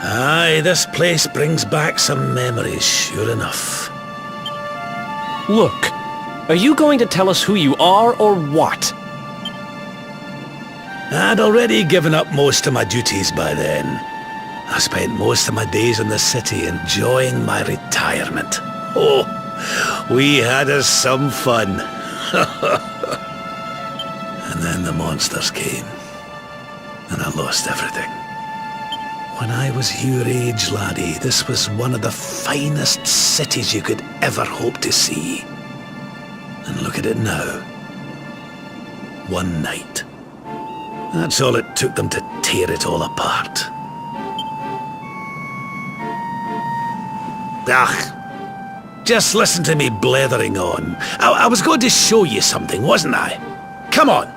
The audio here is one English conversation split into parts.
Aye, this place brings back some memories, sure enough. Look, are you going to tell us who you are or what? I'd already given up most of my duties by then. I spent most of my days in the city enjoying my retirement. Oh, we had us some fun. And then the monsters came, and I lost everything. When I was your age, laddie, this was one of the finest cities you could ever hope to see. And look at it now. One night. That's all it took them to tear it all apart. Just listen to me blethering on. I was going to show you something, wasn't I? Come on.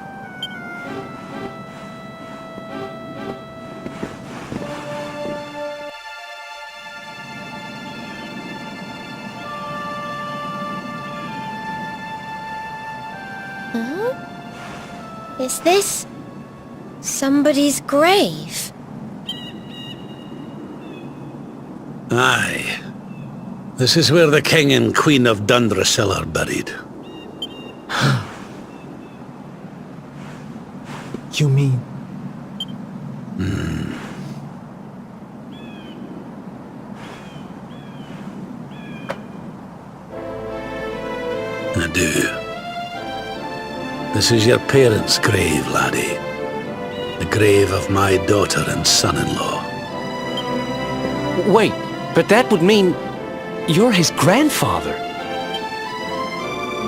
Huh? Is this somebody's grave? Aye. This is where the King and Queen of Dundrasil are buried. You mean... I do. This is your parents' grave, laddie. The grave of my daughter and son-in-law. Wait, but that would mean you're his grandfather.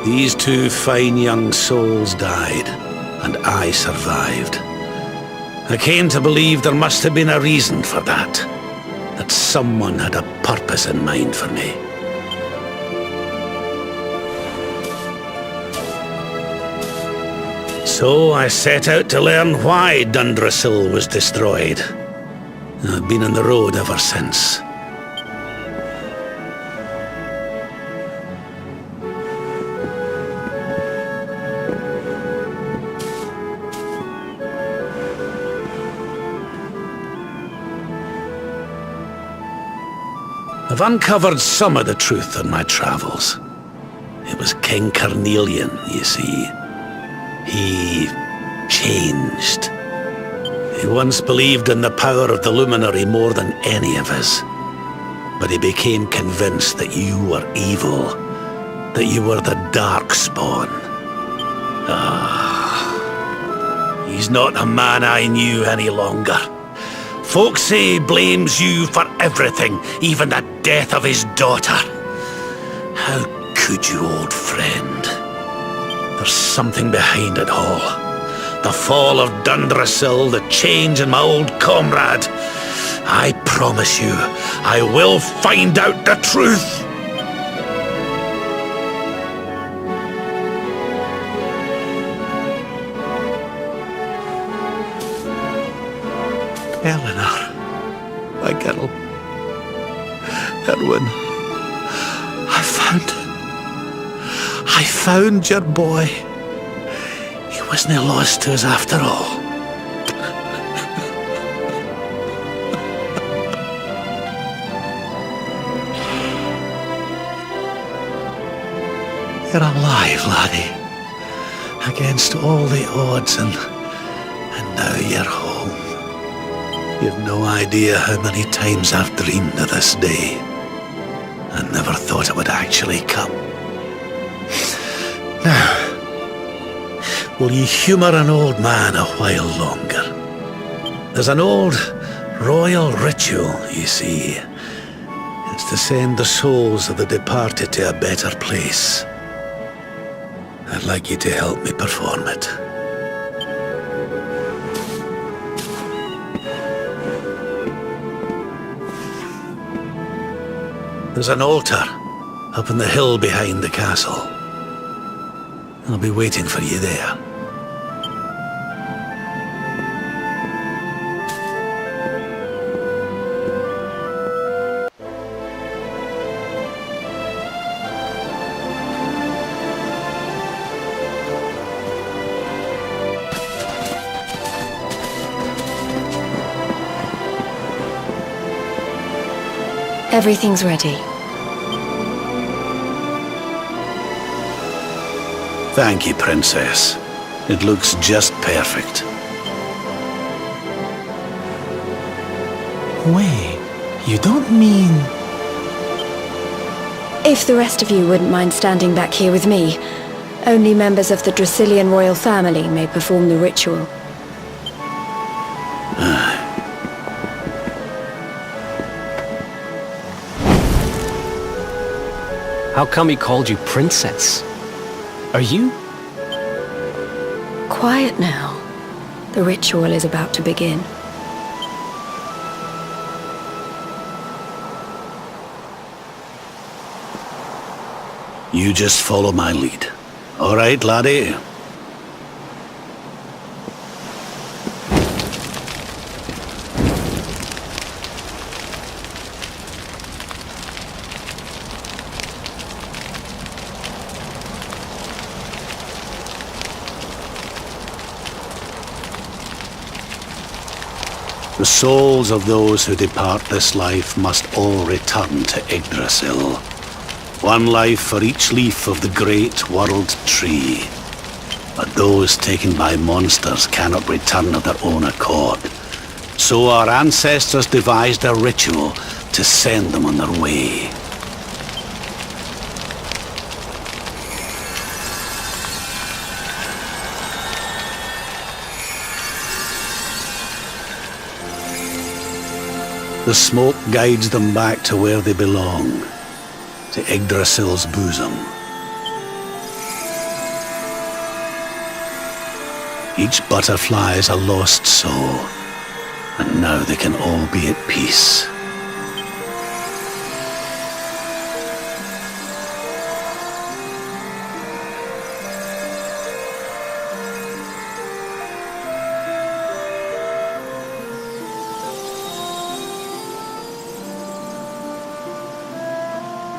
These two fine young souls died, and I survived. I came to believe there must have been a reason for that. That someone had a purpose in mind for me. So I set out to learn why Dundrasil was destroyed. I've been on the road ever since. I've uncovered some of the truth on my travels. It was King Carnelian, you see. He changed. He once believed in the power of the luminary more than any of us. But he became convinced that you were evil, that you were the Darkspawn. He's not a man I knew any longer. Folks say he blames you for everything, even the death of his daughter. How could you, old friend? There's something behind it all. The fall of Dundrasil, the change in my old comrade. I promise you, I will find out the truth. Eleanor, my girl. Erwin, I found your boy. He wasn't lost to us after all. You're alive, laddie. Against all the odds, and now you're home. You've no idea how many times I've dreamed of this day. I never thought it would actually come. Now, will you humour an old man a while longer? There's an old royal ritual, you see. It's to send the souls of the departed to a better place. I'd like you to help me perform it. There's an altar up on the hill behind the castle. I'll be waiting for you there. Everything's ready. Thank you, Princess. It looks just perfect. Wait, you don't mean... If the rest of you wouldn't mind standing back here with me, only members of the Dracilian royal family may perform the ritual. How come he called you princess? Are you? Quiet now. The ritual is about to begin. You just follow my lead. All right, laddie? The souls of those who depart this life must all return to Yggdrasil. One life for each leaf of the great world tree. But those taken by monsters cannot return of their own accord. So our ancestors devised a ritual to send them on their way. The smoke guides them back to where they belong. To Yggdrasil's bosom. Each butterfly is a lost soul, and now they can all be at peace.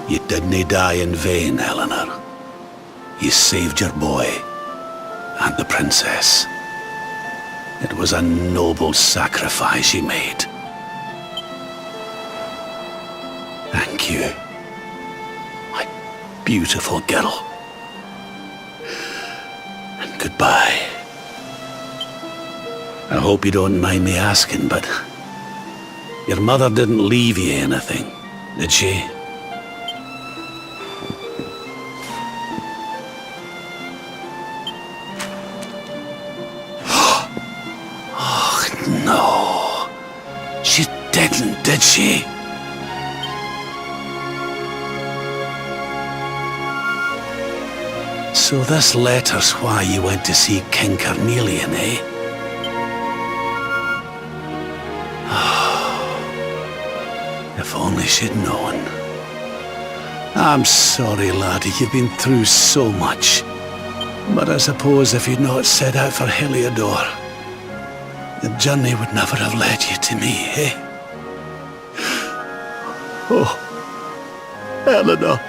You didn't die in vain, Eleanor. You saved your boy, and the princess. It was a noble sacrifice you made. Thank you, my beautiful girl. And goodbye. I hope you don't mind me asking, but your mother didn't leave you anything, did she? No, she didn't, did she? So this letter's why you went to see King Carnelian, eh? If only she'd known. I'm sorry, laddie, you've been through so much. But I suppose if you'd not set out for Heliodor, the journey would never have led you to me, eh? Oh, Eleanor.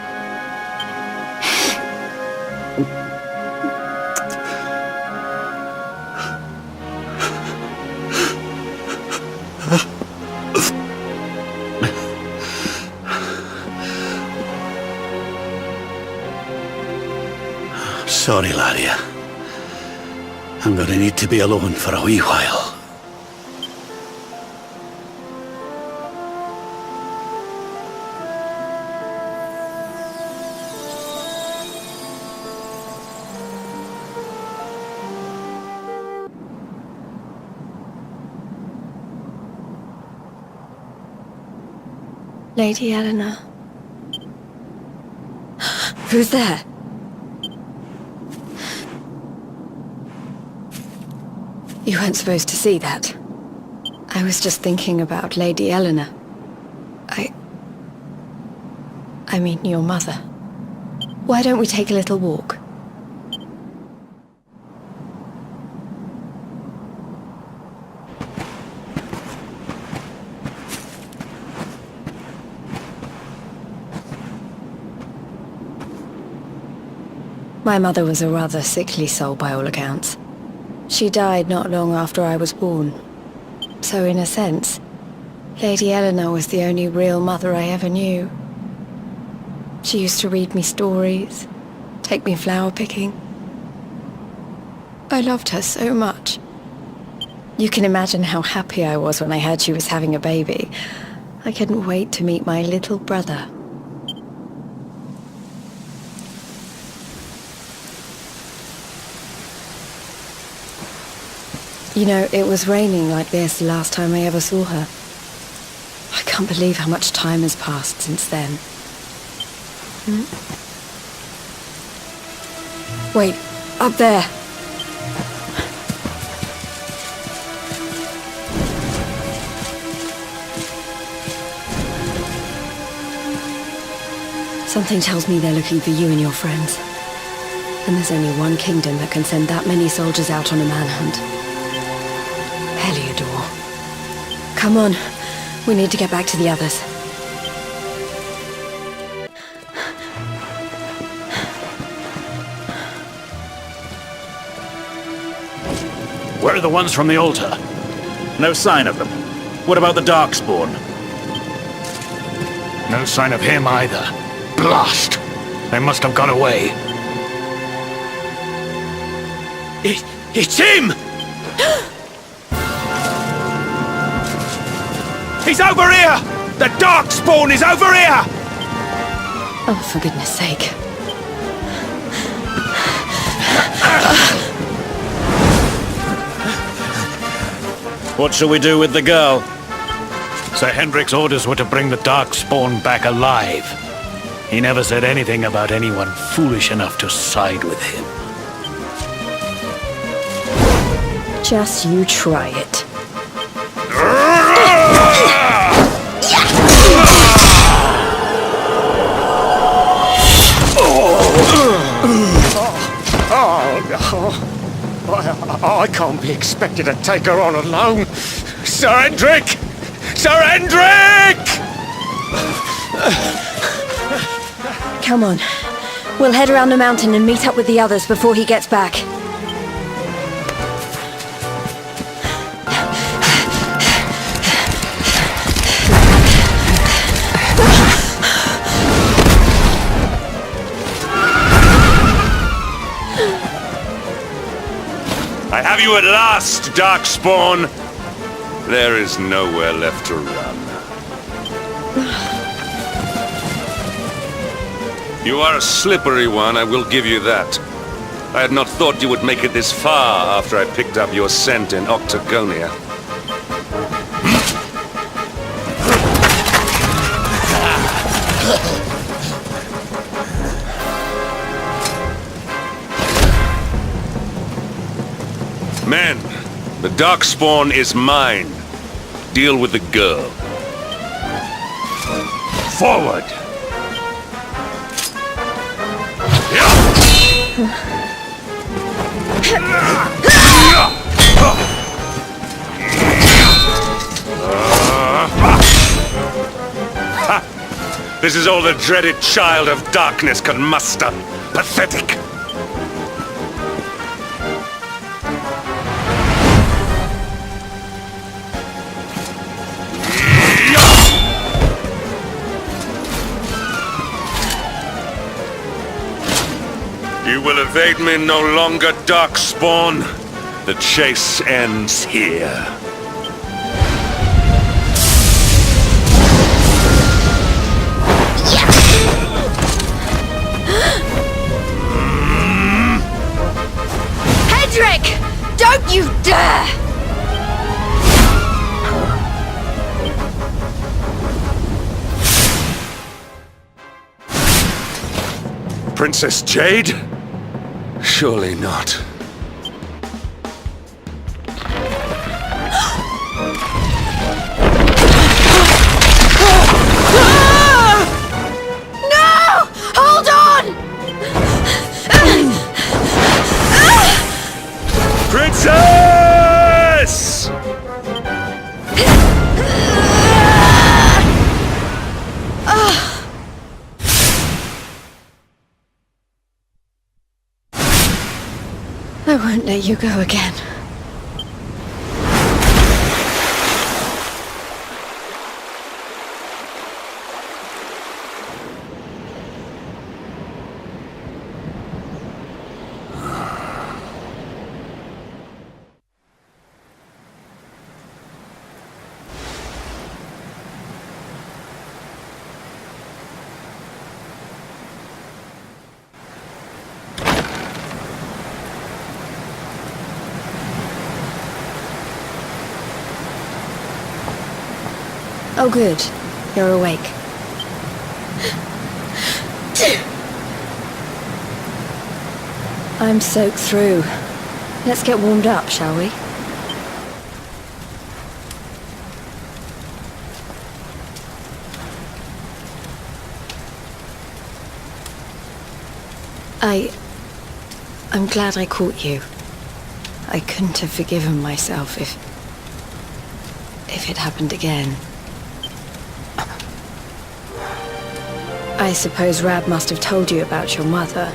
Sorry, laddie. I'm gonna need to be alone for a wee while. Lady Eleanor. Who's there? You weren't supposed to see that. I was just thinking about Lady Eleanor. I mean your mother. Why don't we take a little walk? My mother was a rather sickly soul by all accounts. She died not long after I was born. So in a sense, Lady Eleanor was the only real mother I ever knew. She used to read me stories, take me flower picking. I loved her so much. You can imagine how happy I was when I heard she was having a baby. I couldn't wait to meet my little brother. You know, it was raining like this the last time I ever saw her. I can't believe how much time has passed since then. Wait, up there. Something tells me they're looking for you and your friends. And there's only one kingdom that can send that many soldiers out on a manhunt. Heliodor. Come on, we need to get back to the others. Where are the ones from the altar? No sign of them. What about the Darkspawn? No sign of him either. Blast! They must have gone away. It's him! He's over here! The Darkspawn is over here! Oh, for goodness sake. What shall we do with the girl? Sir Hendrik's orders were to bring the Darkspawn back alive. He never said anything about anyone foolish enough to side with him. Just you try it. I can't be expected to take her on alone. Sir Hendrik! Sir Hendrik! Come on. We'll head around the mountain and meet up with the others before he gets back. I have you at last, Darkspawn! There is nowhere left to run. You are a slippery one, I will give you that. I had not thought you would make it this far after I picked up your scent in Octagonia. Men, the Darkspawn is mine. Deal with the girl. Forward! This is all the dreaded child of darkness can muster. Pathetic! You will evade me no longer, Darkspawn. The chase ends here. Hendrik! Don't you dare! Princess Jade? Surely not. No! Hold on! Princess! I won't let you go again. Oh, good. You're awake. I'm soaked through. Let's get warmed up, shall we? I'm glad I caught you. I couldn't have forgiven myself if it happened again. I suppose Rab must have told you about your mother,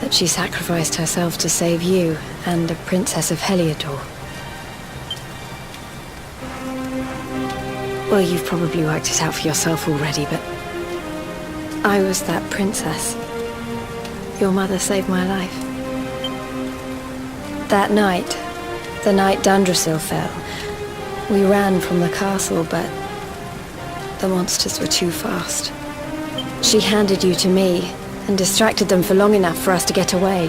that she sacrificed herself to save you and a princess of Heliodor. Well, you've probably worked it out for yourself already, but I was that princess. Your mother saved my life. That night, the night Dundrasil fell, we ran from the castle, but the monsters were too fast. She handed you to me and distracted them for long enough for us to get away.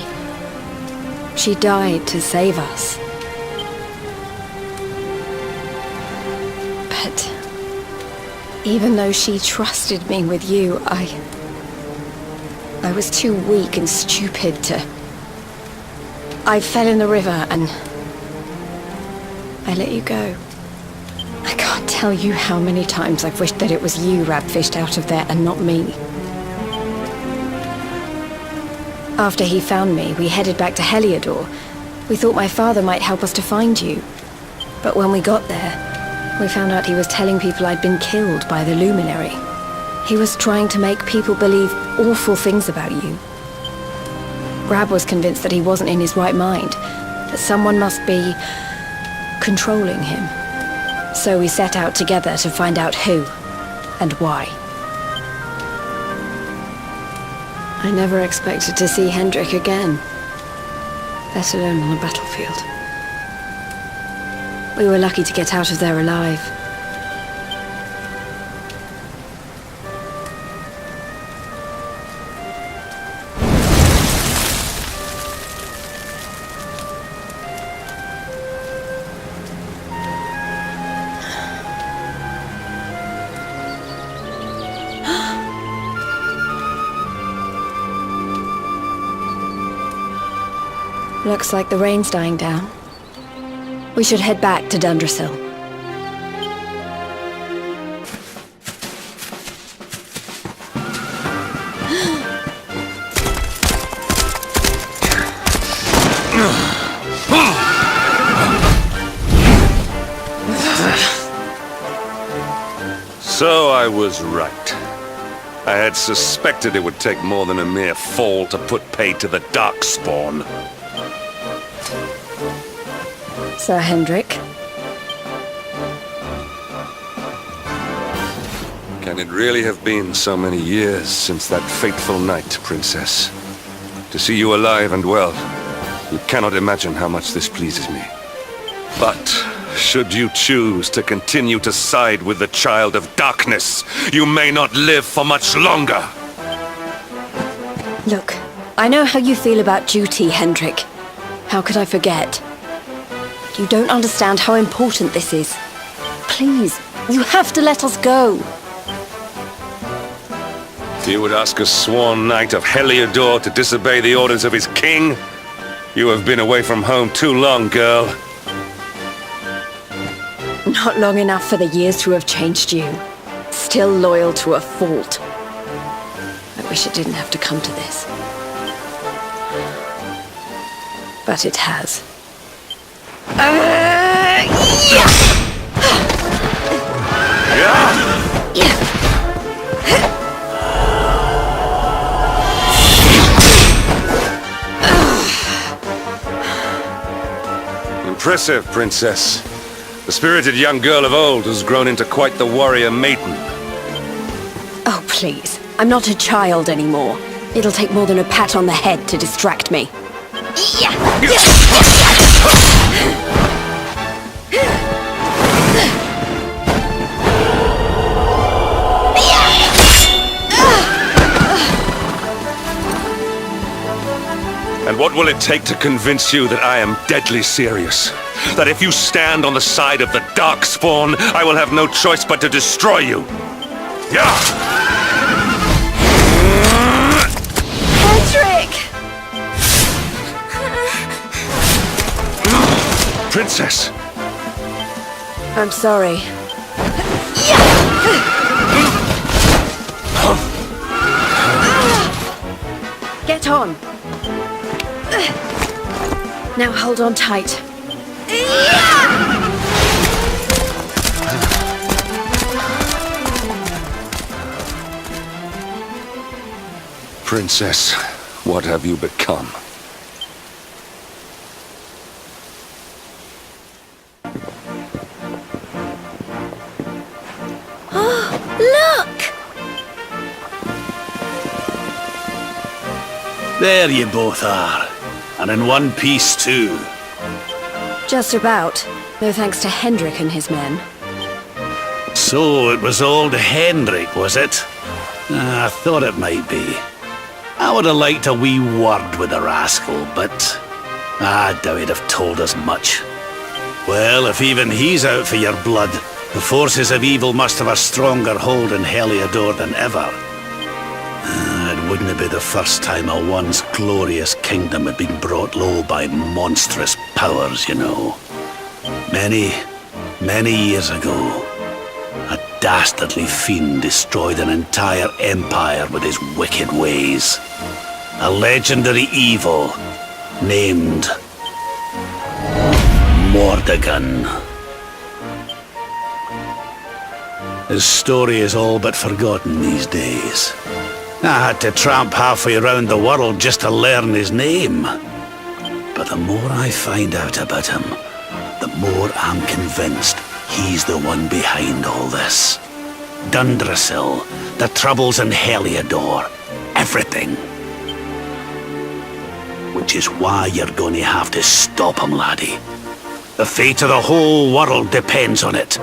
She died to save us. But even though she trusted me with you, I was too weak and stupid to... I fell in the river and I let you go. I can't tell you how many times I've wished that it was you Rab fished out of there and not me. After he found me, we headed back to Heliodor. We thought my father might help us to find you. But when we got there, we found out he was telling people I'd been killed by the Luminary. He was trying to make people believe awful things about you. Rab was convinced that he wasn't in his right mind, that someone must be controlling him. So we set out together to find out who and why. I never expected to see Hendrik again, let alone on a battlefield. We were lucky to get out of there alive. Looks like the rain's dying down. We should head back to Dundrasil. So I was right. I had suspected it would take more than a mere fall to put paid to the Darkspawn. Sir Hendrik. Can it really have been so many years since that fateful night, Princess? To see you alive and well, you cannot imagine how much this pleases me. But, should you choose to continue to side with the Child of Darkness, you may not live for much longer! Look, I know how you feel about duty, Hendrik. How could I forget? You don't understand how important this is. Please, you have to let us go. You would ask a sworn knight of Heliodor to disobey the orders of his king? You have been away from home too long, girl. Not long enough for the years to have changed you. Still loyal to a fault. I wish it didn't have to come to this. But it has. Impressive, Princess. The spirited young girl of old has grown into quite the warrior maiden. Oh, please. I'm not a child anymore. It'll take more than a pat on the head to distract me. And what will it take to convince you that I am deadly serious? that if you stand on the side of the Darkspawn, I will have no choice but to destroy you. Yeah! Patrick! Princess! I'm sorry. Get on. Now hold on tight. Princess, what have you become? Look! There you both are. And in one piece, too. Just about. No thanks to Hendrik and his men. So it was old Hendrik, was it? I thought it might be. I would have liked a wee word with the rascal, but I doubt he'd have told us much. Well, if even he's out for your blood, the forces of evil must have a stronger hold in Heliodor than ever. It wouldn't be the first time a once glorious kingdom had been brought low by monstrous powers, you know. Many years ago, a dastardly fiend destroyed an entire empire with his wicked ways. A legendary evil named Mordegon. His story is all but forgotten these days. I had to tramp halfway around the world just to learn his name. But the more I find out about him, the more I'm convinced he's the one behind all this. Dundrasil, the troubles in Heliodor, everything. Which is why you're going to have to stop him, laddie. The fate of the whole world depends on it.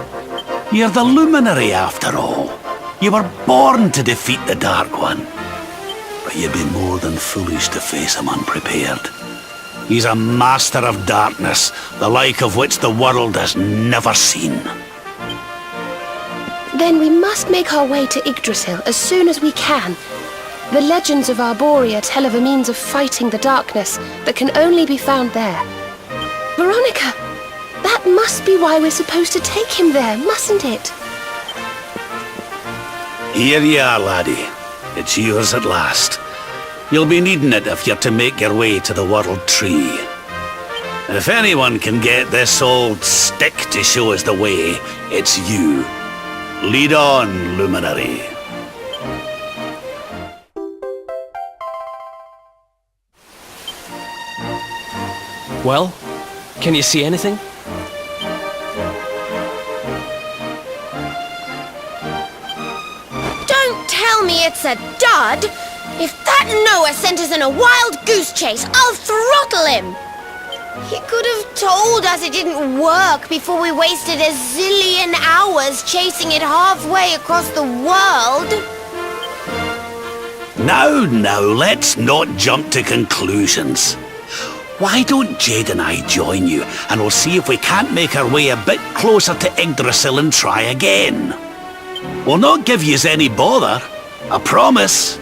You're the luminary, after all. You were born to defeat the Dark One. But you'd be more than foolish to face him unprepared. He's a master of darkness, the like of which the world has never seen. Then we must make our way to Yggdrasil as soon as we can. The legends of Arborea tell of a means of fighting the darkness that can only be found there. Veronica, that must be why we're supposed to take him there, mustn't it? Here you are, laddie. It's yours at last. You'll be needing it if you're to make your way to the World Tree. If anyone can get this old stick to show us the way, it's you. Lead on, luminary. Well, can you see anything? Don't tell me it's a dud! If that Noah sent us on a wild goose chase, I'll throttle him! He could have told us it didn't work before we wasted a zillion hours chasing it halfway across the world. Now, let's not jump to conclusions. Why don't Jade and I join you, and we'll see if we can't make our way a bit closer to Yggdrasil and try again. We'll not give yous any bother, I promise.